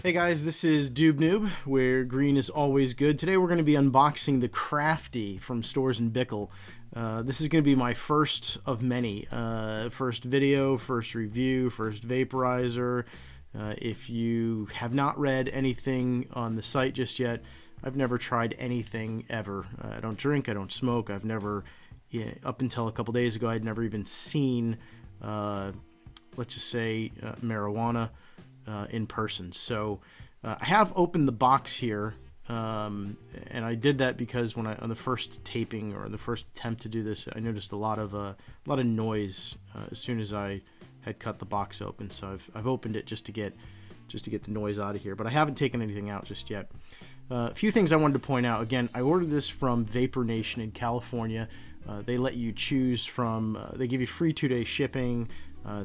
Hey guys, this is Dube Noob, where green is always good. Today we're going to be unboxing the Crafty from Stores and Bickle. This is going to be my first of many. First video, first review, first vaporizer. If you have not read anything on the site just yet, I've never tried anything ever. I don't drink, I don't smoke, I've never, up until a couple days ago, I'd never even seen, let's just say, marijuana in person. So I have opened the box here, and I did that because when on the first taping or the first attempt to do this, I noticed a lot of noise as soon as I had cut the box open. So I've opened it just to get the noise out of here, but I haven't taken anything out just yet. A few things I wanted to point out. Again, I ordered this from Vapor Nation in California. They let you choose from, they give you free 2-day shipping.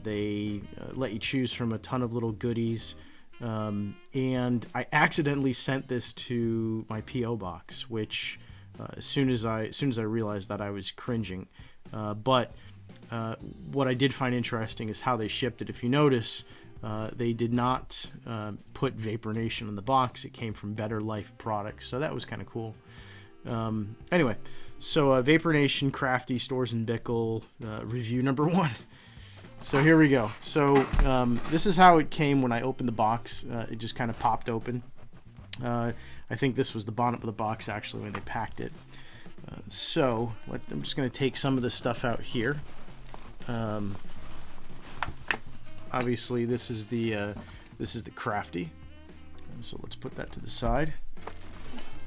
They let you choose from a ton of little goodies. And I accidentally sent this to my P.O. box, which as soon as I realized that, I was cringing. But what I did find interesting is how they shipped it. If you notice, they did not put Vapor Nation on the box. It came from Better Life Products, so that was kind of cool. Anyway, so Vapor Nation Crafty Stores and Bickle review number 1. So here we go. So this is how it came when I opened the box. It just kind of popped open. I think this was the bottom of the box actually when they packed it. So I'm just going to take some of this stuff out here. Obviously this is the Crafty. And so let's put that to the side.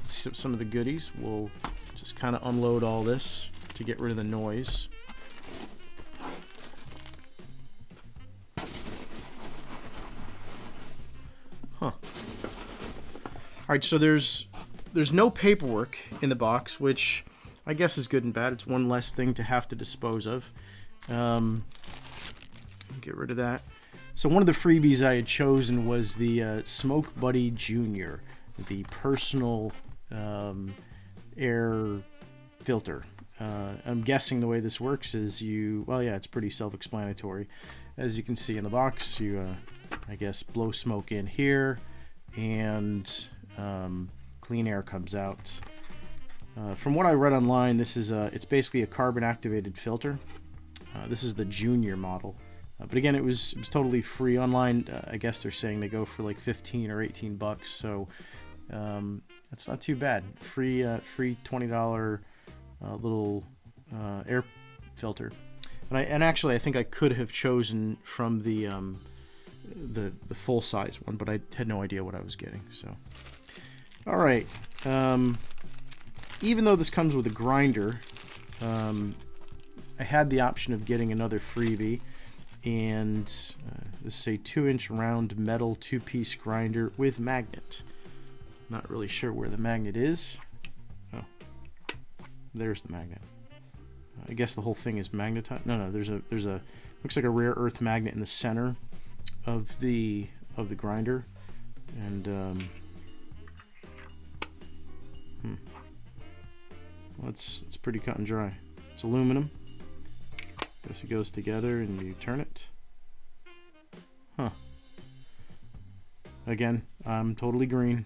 Some of the goodies. We'll just kind of unload all this to get rid of the noise. Huh. Alright, so there's no paperwork in the box, which I guess is good and bad. It's one less thing to have to dispose of. Get rid of that. So one of the freebies I had chosen was the Smoke Buddy Jr., the personal air filter. I'm guessing the way this works is well, yeah, it's pretty self-explanatory. As you can see in the box, you I guess blow smoke in here, and clean air comes out. From what I read online, this is it's basically a carbon activated filter. This is the junior model, but again, it was totally free online. I guess they're saying they go for like 15 or 18 bucks, so that's not too bad. Free $20 little air filter. And actually, I think I could have chosen from the full size one, but I had no idea what I was getting. So, all right. Even though this comes with a grinder, I had the option of getting another freebie, and this is a 2-inch round metal 2-piece grinder with magnet. Not really sure where the magnet is. Oh, there's the magnet. I guess the whole thing is magnetized. No, there's a looks like a rare earth magnet in the center of the grinder, and well, it's pretty cut and dry. It's aluminum. Guess it goes together and you turn it. Huh. Again, I'm totally green.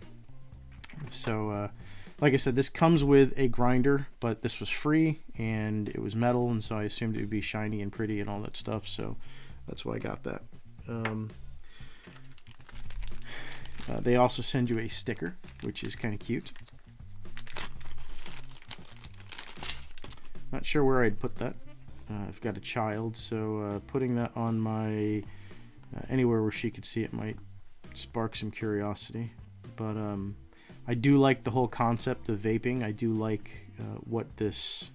So like I said, this comes with a grinder, but this was free and it was metal, and so I assumed it would be shiny and pretty and all that stuff, so that's why I got that. They also send you a sticker, which is kind of cute. Not sure where I'd put that. I've got a child, so putting that on my anywhere where she could see it might spark some curiosity. But I do like the whole concept of vaping. I do like what this,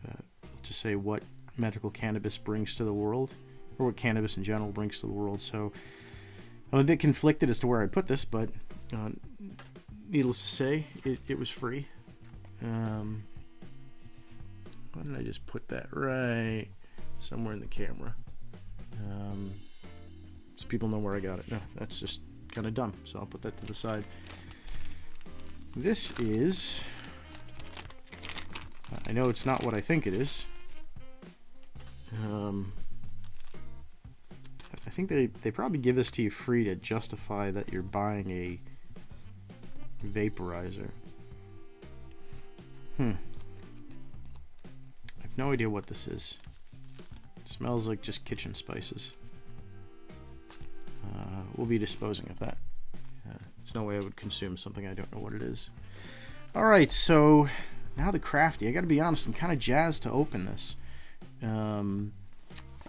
let's just say, what medical cannabis brings to the world, or what cannabis in general brings to the world. So I'm a bit conflicted as to where I put this, but needless to say, it was free. Why didn't I just put that right somewhere in the camera? So people know where I got it. No, that's just kind of dumb, so I'll put that to the side. This is, I know it's not what I think it is. I think they probably give this to you free to justify that you're buying a vaporizer. I have no idea what this is. It smells like just kitchen spices. We'll be disposing of that. There's no way I would consume something I don't know what it is. Alright, so now the Crafty. I gotta be honest, I'm kind of jazzed to open this.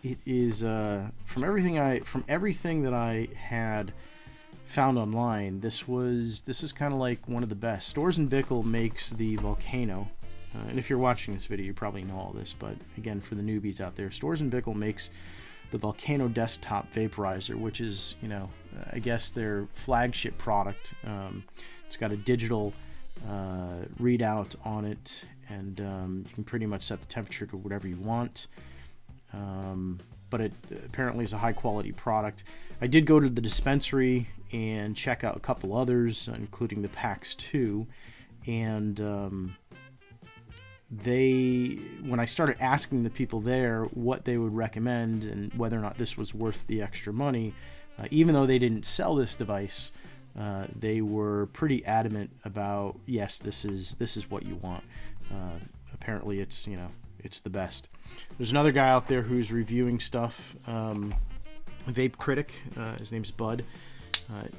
It is from everything that I had found online, this is kind of like one of the best. Stores and Bickle makes the Volcano, and if you're watching this video, you probably know all this, but again, for the newbies out there, Stores and Bickle makes the Volcano desktop vaporizer, which is, you know, I guess their flagship product. It's got a digital readout on it, and you can pretty much set the temperature to whatever you want. But it apparently is a high quality product. I did go to the dispensary and check out a couple others, including the PAX 2, and when I started asking the people there what they would recommend and whether or not this was worth the extra money, even though they didn't sell this device, they were pretty adamant about, yes, this is what you want. Apparently it's, you know, it's the best. There's another guy out there who's reviewing stuff, Vape Critic, his name's Bud.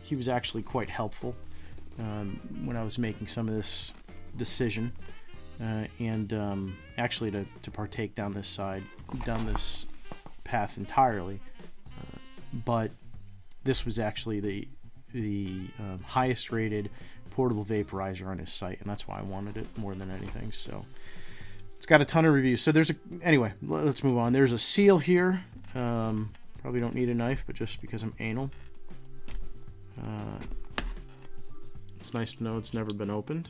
He was actually quite helpful when I was making some of this decision, and actually to partake down this path entirely. But this was actually the highest rated portable vaporizer on his site, and that's why I wanted it more than anything. So it's got a ton of reviews. So anyway, let's move on. There's a seal here. Probably don't need a knife, but just because I'm anal. It's nice to know it's never been opened.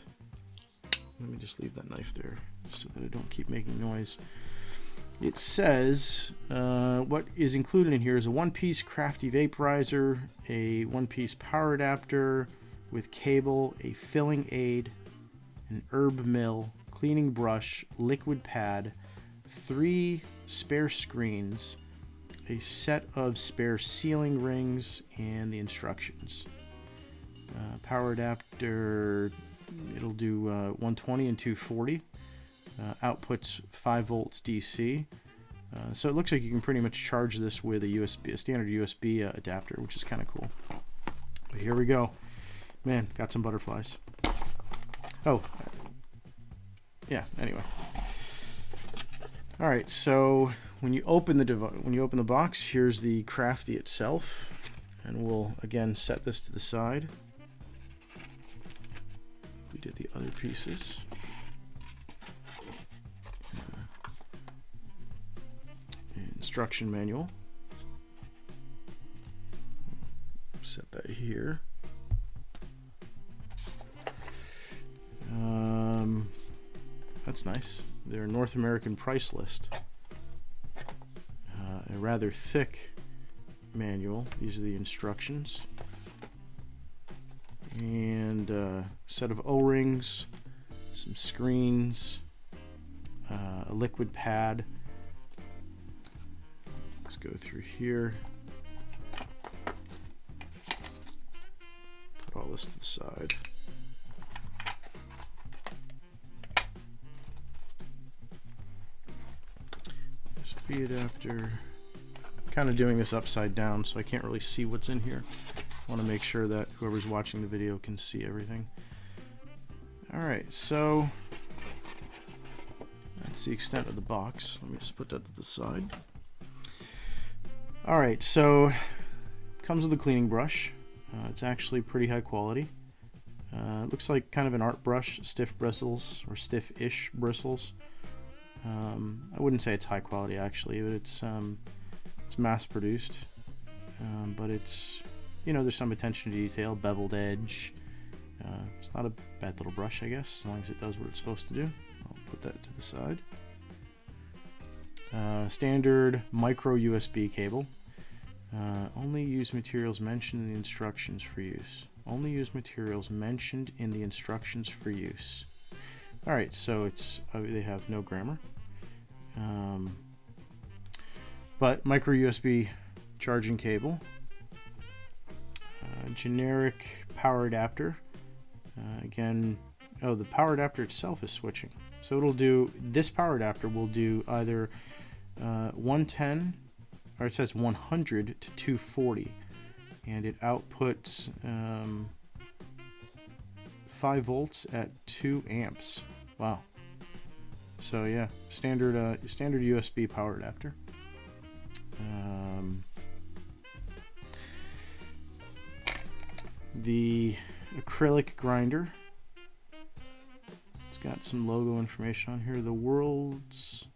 Let me just leave that knife there so that I don't keep making noise. It says what is included in here is a one-piece Crafty Vaporizer, a one-piece power adapter with cable, a filling aid, an herb mill, cleaning brush, liquid pad, 3 spare screens, a set of spare sealing rings, and the instructions. Power adapter, it'll do 120 and 240. Outputs 5 volts DC. So it looks like you can pretty much charge this with a standard USB adapter, which is kind of cool. But here we go. Man, got some butterflies. Oh, yeah. Anyway, all right. So when you open the box, here's the Crafty itself, and we'll again set this to the side. We did the other pieces. Instruction manual. Set that here. That's nice. Their North American price list. A rather thick manual. These are the instructions. And a set of O-rings, some screens, a liquid pad. Let's go through here. Put all this to the side. USB adapter. Kind of doing this upside down, so I can't really see what's in here. I want to make sure that whoever's watching the video can see everything. Alright, so that's the extent of the box. Let me just put that to the side. Alright, so it comes with a cleaning brush. It's actually pretty high quality. It looks like kind of an art brush, stiff bristles, or stiff-ish bristles. I wouldn't say it's high quality actually, but it's mass-produced. But it's, you know, there's some attention to detail, beveled edge. It's not a bad little brush, I guess, as long as it does what it's supposed to do. I'll put that to the side. Standard micro USB cable. Only use materials mentioned in the instructions for use. Only use materials mentioned in the instructions for use. Alright, so it's they have no grammar. But micro USB charging cable, generic power adapter. Again, oh, the power adapter itself is switching. So it'll do, this power adapter will do either 110, or it says 100 to 240, and it outputs 5 volts at 2 amps. Wow. So yeah, standard USB power adapter. The acrylic grinder. It's got some logo information on here. The world's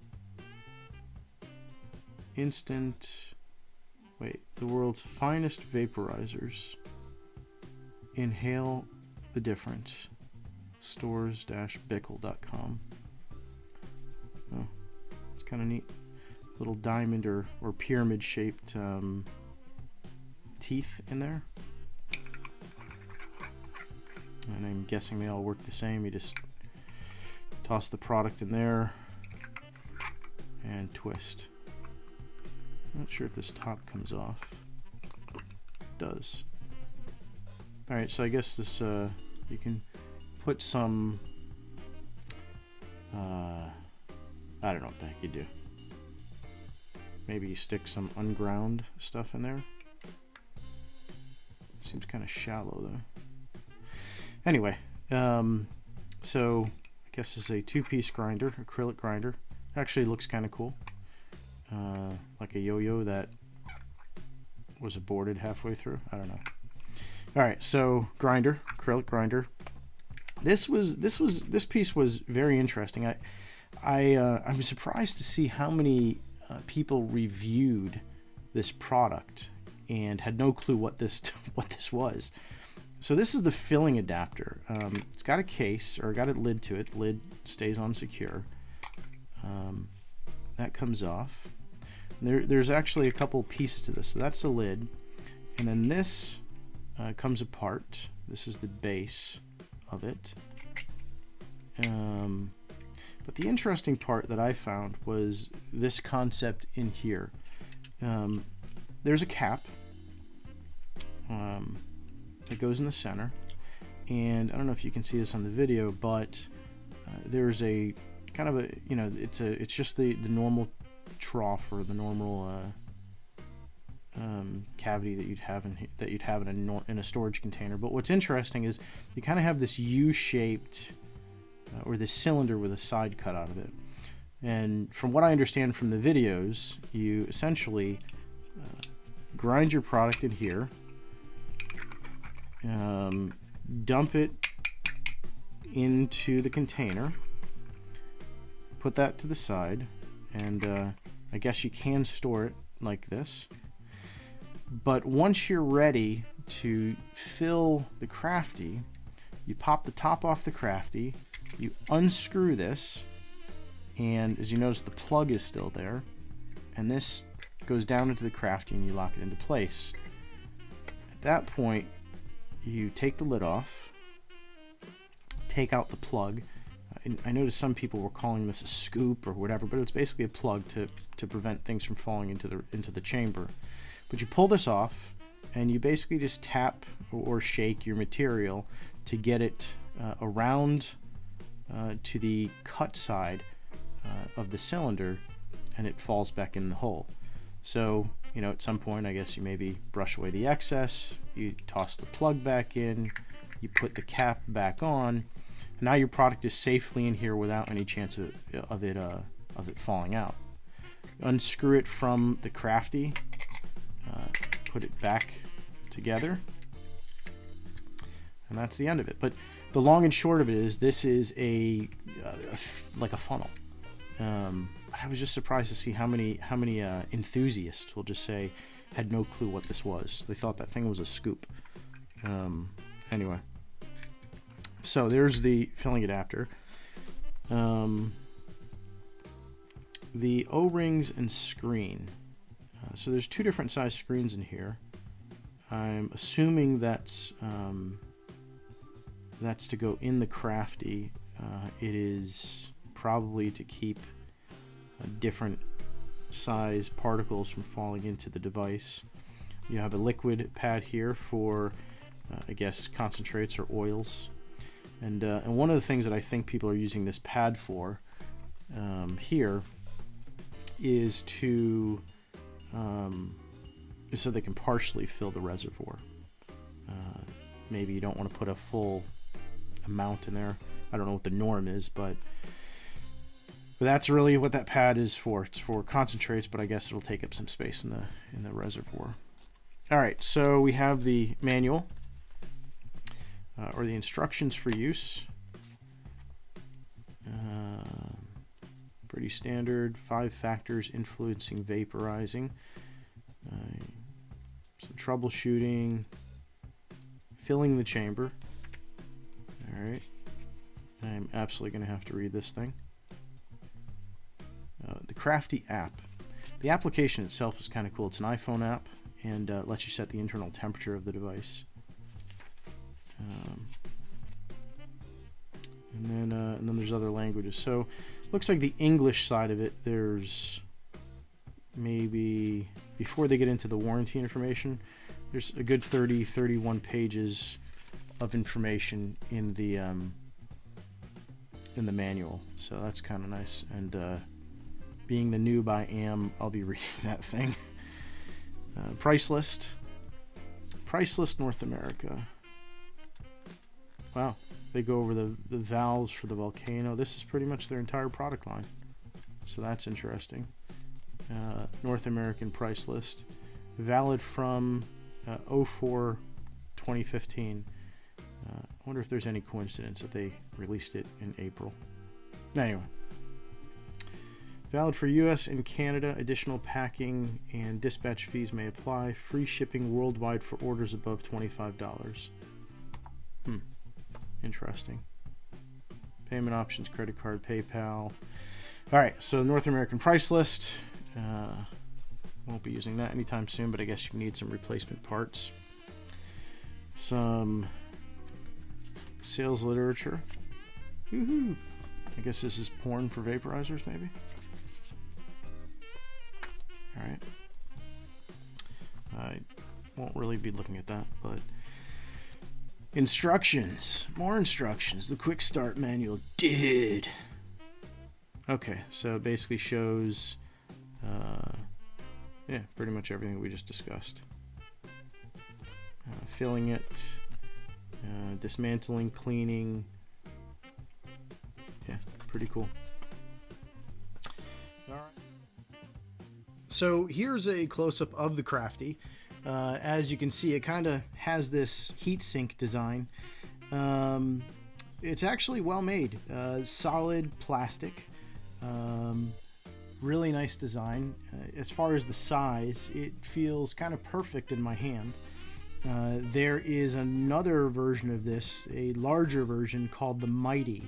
finest vaporizers. Inhale the difference. Stores-bickle.com. Oh, it's kind of neat. Little diamond or pyramid shaped teeth in there. And I'm guessing they all work the same. You just toss the product in there and twist. Not sure if this top comes off. It does. Alright, so I guess this, you can put some, I don't know what the heck you do. Maybe you stick some unground stuff in there. Seems kind of shallow though. Anyway, so I guess this is a 2-piece grinder, acrylic grinder. Actually looks kind of cool. Like a yo-yo that was aborted halfway through. I don't know. All right, so grinder, acrylic grinder. This piece was very interesting. I'm surprised to see how many people reviewed this product and had no clue what this was. So this is the filling adapter. It's got a case, or got a lid to it. The lid stays on secure. That comes off. There's actually a couple pieces to this. So that's the lid, and then this comes apart. This is the base of it. But the interesting part that I found was this concept in here. There's a cap that goes in the center, and I don't know if you can see this on the video, but there's a kind of a, you know, it's just the normal trough, or the normal cavity that you'd have in a storage container. But what's interesting is you kind of have this U-shaped or this cylinder with a side cut out of it. And from what I understand from the videos, you essentially grind your product in here, dump it into the container, put that to the side, and I guess you can store it like this. But once you're ready to fill the Crafty, you pop the top off the Crafty, you unscrew this, and as you notice, the plug is still there, and this goes down into the Crafty and you lock it into place. At that point, you take the lid off, take out the plug. I noticed some people were calling this a scoop or whatever, but it's basically a plug to prevent things from falling into the chamber. But you pull this off, and you basically just tap or shake your material to get it around to the cut side of the cylinder, and it falls back in the hole. So, you know, at some point, I guess you maybe brush away the excess, you toss the plug back in, you put the cap back on, and now your product is safely in here without any chance of it falling out. Unscrew it from the Crafty, put it back together, and that's the end of it. But the long and short of it is, this is like a funnel. But I was just surprised to see how many enthusiasts will just say had no clue what this was. They thought that thing was a scoop. Anyway, so there's the filling adapter. The O-rings and screen. So there's 2 different size screens in here. I'm assuming that's to go in the Crafty. It is probably to keep different size particles from falling into the device. You have a liquid pad here for I guess concentrates or oils, and one of the things that I think people are using this pad for here is to so they can partially fill the reservoir. Maybe you don't want to put a full amount in there. I don't know what the norm is, but that's really what that pad is for. It's for concentrates, but I guess it'll take up some space in the reservoir. All right, so we have the manual or the instructions for use. Pretty standard. 5 factors influencing vaporizing. Some troubleshooting. Filling the chamber. All right. I'm absolutely going to have to read this thing. The Crafty app. The application itself is kind of cool. It's an iPhone app and lets you set the internal temperature of the device. And then there's other languages. So looks like the English side of it, there's maybe, before they get into the warranty information, there's a good 31 pages of information in the manual. So that's kind of nice. And being the noob I am, I'll be reading that thing. Price list. Price list North America. Wow. They go over the valves for the Volcano. This is pretty much their entire product line. So that's interesting. North American price list. Valid from 04/2015. I wonder if there's any coincidence that they released it in April. Anyway. Valid for US and Canada. Additional packing and dispatch fees may apply. Free shipping worldwide for orders above $25. Interesting. Payment options, credit card, PayPal. Alright, so North American price list. Won't be using that anytime soon, but I guess you need some replacement parts. Some sales literature. Woohoo! I guess this is porn for vaporizers, maybe? Alright. I won't really be looking at that, but instructions. More instructions. The quick start manual. Dude. Okay, so it basically shows yeah, pretty much everything we just discussed. Filling it, dismantling, cleaning. Yeah, pretty cool. All right. So here's a close-up of the Crafty. As you can see, it kind of has this heatsink design. It's actually well made. Solid plastic. Really nice design. As far as the size, it feels kind of perfect in my hand. There is another version of this, a larger version called the Mighty,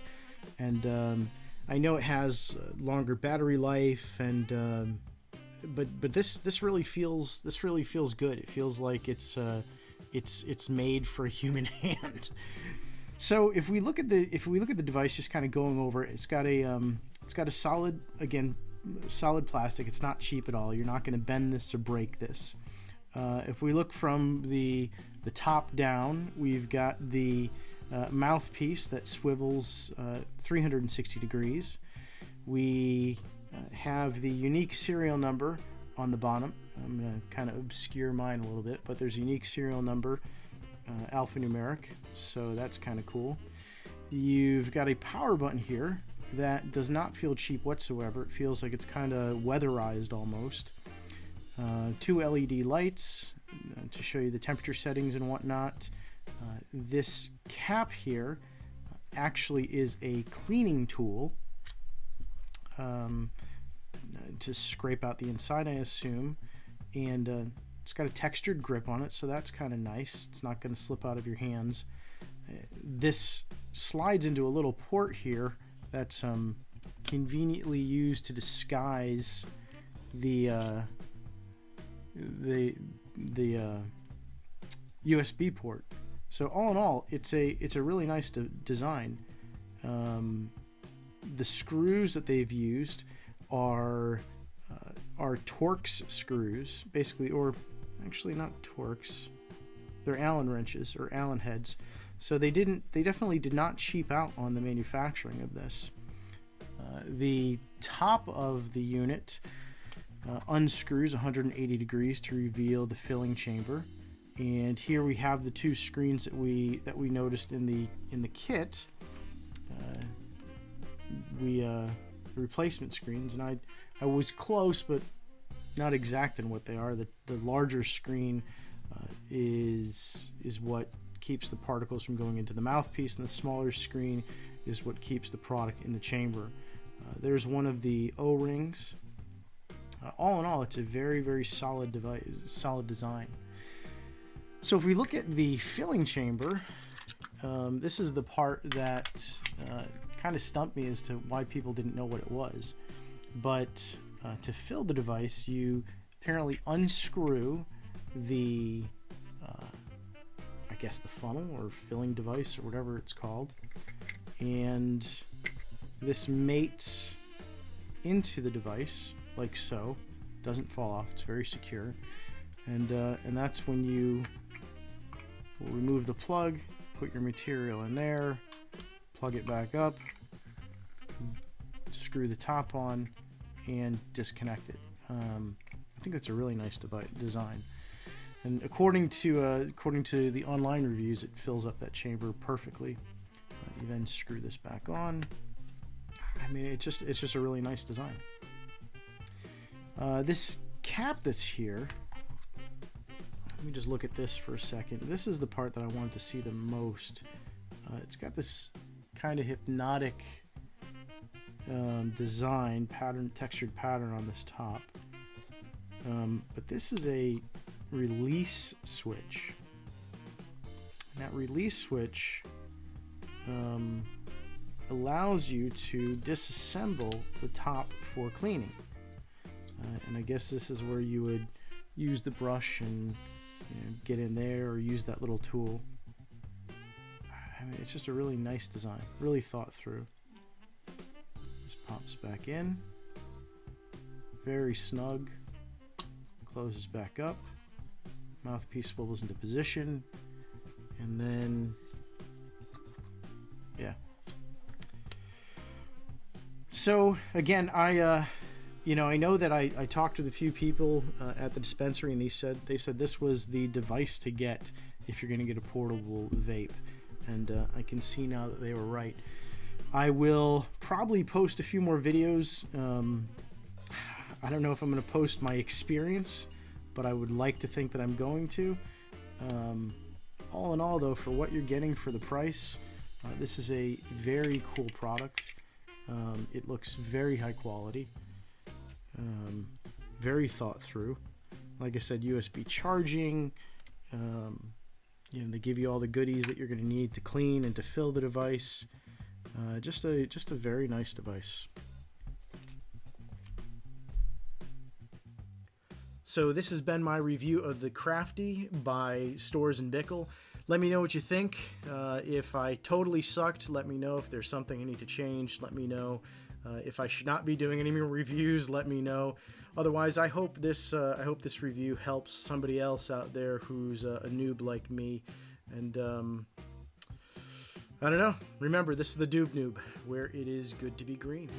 and I know it has longer battery life, and but this really feels good. It feels like it's made for a human hand. So if we look at the device, just kind of going over it, it's got a solid, again, solid plastic. It's not cheap at all. You're not going to bend this or break this. If we look from the top down, we've got the mouthpiece that swivels 360 degrees. We have the unique serial number on the bottom. I'm going to kind of obscure mine a little bit, but there's a unique serial number, alphanumeric, so that's kind of cool. You've got a power button here that does not feel cheap whatsoever. It feels like it's kind of weatherized almost. 2 LED lights to show you the temperature settings and whatnot. This cap here actually is a cleaning tool to scrape out the inside, I assume, and it's got a textured grip on it, so that's kind of nice. It's not going to slip out of your hands. This slides into a little port here that's conveniently used to disguise the USB port. So all in all, it's a really nice design. The screws that they've used are are Torx screws, basically, or actually not Torx. They're Allen wrenches or Allen heads. So they definitely did not cheap out on the manufacturing of this. The top of the unit unscrews 180 degrees to reveal the filling chamber. And here we have the two screens that we noticed in the kit. The replacement screens, and I was close, but not exact in what they are. The larger screen is what keeps the particles from going into the mouthpiece, and the smaller screen is what keeps the product in the chamber. There's one of the O-rings. All in all, it's a very solid device, solid design. So if we look at the filling chamber, this is the part that kind of stumped me as to why people didn't know what it was. But to fill the device, you apparently unscrew the I guess the funnel or filling device or whatever it's called, and this mates into the device like so. Doesn't fall off. It's very secure, and that's when you will remove the plug, put your material in there, plug it back up, screw the top on, and disconnect it. I think that's a really nice design. And according to the online reviews, it fills up that chamber perfectly. You then screw this back on. I mean, it's just a really nice design. This cap that's here. Let me just look at this for a second. This is the part that I wanted to see the most. It's got this kind of hypnotic design pattern, textured pattern on this top. But this is a release switch. And that release switch allows you to disassemble the top for cleaning. And I guess this is where you would use the brush and get in there, or use that little tool. I mean, it's just a really nice design, really thought through. This pops back in, very snug, closes back up, mouthpiece swivels into position, and then yeah. So again, I know that I talked with a few people at the dispensary, and they said this was the device to get if you're going to get a portable vape, and I can see now that they were right. I will probably post a few more videos. I don't know if I'm going to post my experience, but I would like to think that I'm going to. All in all, though, for what you're getting for the price, this is a very cool product. It looks very high quality. Very thought through. Like I said, USB charging. They give you all the goodies that you're going to need to clean and to fill the device. Just a very nice device. So this has been my review of the Crafty by Stores and Bickle. Let me know what you think. If I totally sucked, let me know. If there's something I need to change, let me know. If I should not be doing any more reviews, let me know. Otherwise, I hope this review helps somebody else out there who's a noob like me. And I don't know. Remember, this is the Dube Noob, where it is good to be green.